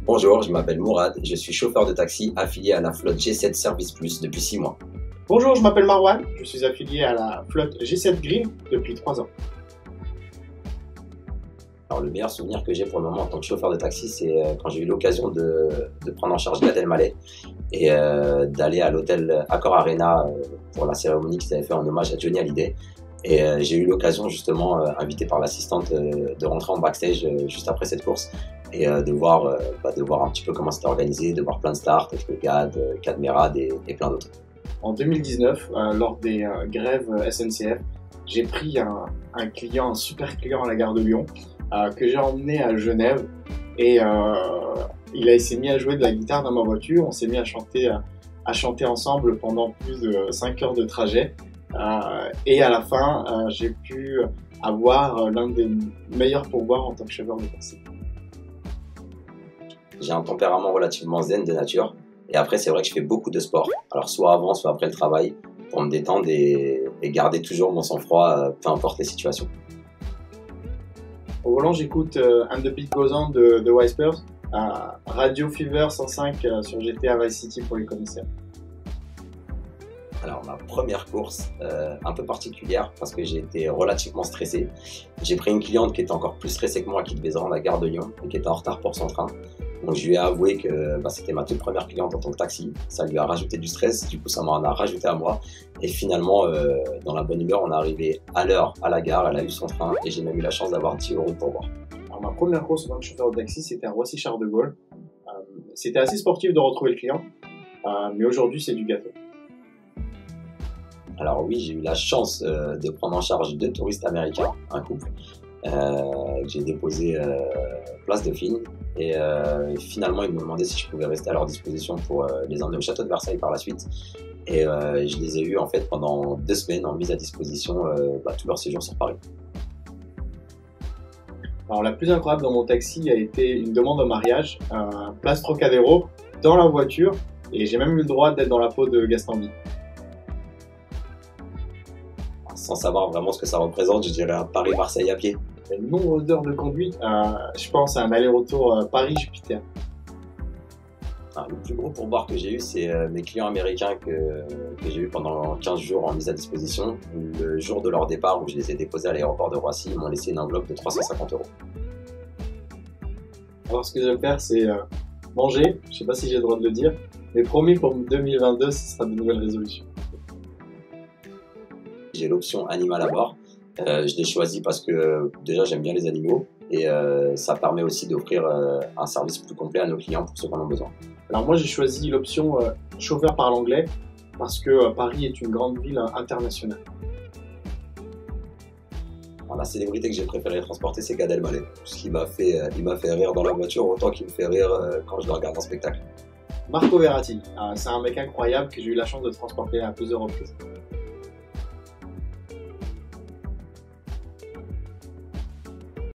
Bonjour, je m'appelle Mourad, je suis chauffeur de taxi affilié à la flotte G7 Service Plus depuis 6 mois. Bonjour, je m'appelle Marwan, je suis affilié à la flotte G7 Green depuis 3 ans. Alors, le meilleur souvenir que j'ai pour le moment en tant que chauffeur de taxi, c'est quand j'ai eu l'occasion de prendre en charge Gad Elmaleh et d'aller à l'hôtel Accor Arena pour la cérémonie qu'ils avaient fait en hommage à Johnny Hallyday. Et j'ai eu l'occasion justement, invité par l'assistante, de rentrer en backstage juste après cette course et de voir un petit peu comment c'était organisé, de voir plein de stars tels que Gad, Kad Merad et plein d'autres. En 2019, lors des grèves SNCF, j'ai pris un super client à la gare de Lyon que j'ai emmené à Genève et il s'est mis à jouer de la guitare dans ma voiture. On s'est mis à chanter ensemble pendant plus de 5 heures de trajet. Et à la fin, j'ai pu avoir l'un des meilleurs pourboires en tant que chauffeur de taxi. J'ai un tempérament relativement zen de nature et après c'est vrai que je fais beaucoup de sport. Alors soit avant, soit après le travail pour me détendre et garder toujours mon sang-froid, peu importe les situations. Au volant, j'écoute And the Beat Goes On de The Whispers, Radio Fever 105 sur GTA Vice City pour les connaisseurs. Alors ma première course, un peu particulière parce que j'ai été relativement stressé. J'ai pris une cliente qui était encore plus stressée que moi, qui devait se rendre à la gare de Lyon et qui était en retard pour son train. Donc je lui ai avoué que c'était ma toute première cliente en tant que taxi. Ça lui a rajouté du stress, du coup ça m'en a rajouté à moi. Et finalement, dans la bonne humeur, on est arrivé à l'heure à la gare, elle a eu son train et j'ai même eu la chance d'avoir 10 € de pourboire. Alors ma première course en tant que chauffeur de taxi, c'était à Roissy-Charles de Gaulle. C'était assez sportif de retrouver le client, mais aujourd'hui c'est du gâteau. Alors oui, j'ai eu la chance de prendre en charge 2 touristes américains, un couple, que j'ai déposé place Dauphine. Et finalement, ils m'ont demandé si je pouvais rester à leur disposition pour les emmener au château de Versailles par la suite. Et je les ai eus en fait pendant 2 semaines en mise à disposition tout leur séjour sur Paris. Alors la plus incroyable dans mon taxi a été une demande en mariage, place Trocadéro, dans la voiture, et j'ai même eu le droit d'être dans la peau de Gaston. Sans savoir vraiment ce que ça représente, je dirais à Paris-Marseille à pied. Le nombre d'heures de conduite, je pense à un aller-retour Paris-Jupiter. Le plus gros pourboire que j'ai eu, c'est mes clients américains que j'ai eu pendant 15 jours en mise à disposition. Le jour de leur départ, où je les ai déposés à l'aéroport de Roissy, ils m'ont laissé une enveloppe de 350 €. Alors ce que je vais faire, c'est manger, je sais pas si j'ai le droit de le dire, mais promis pour 2022, ce sera de nouvelles résolutions. J'ai l'option animal à bord. Je l'ai choisi parce que déjà j'aime bien les animaux et ça permet aussi d'offrir un service plus complet à nos clients pour ceux qui en ont besoin. Alors moi j'ai choisi l'option chauffeur parle anglais parce que Paris est une grande ville internationale. Alors, la célébrité que j'ai préféré transporter, c'est Gad Elmaleh, parce qu'il m'a fait rire dans la voiture autant qu'il me fait rire quand je le regarde en spectacle. Marco Verratti, c'est un mec incroyable que j'ai eu la chance de transporter à plusieurs reprises.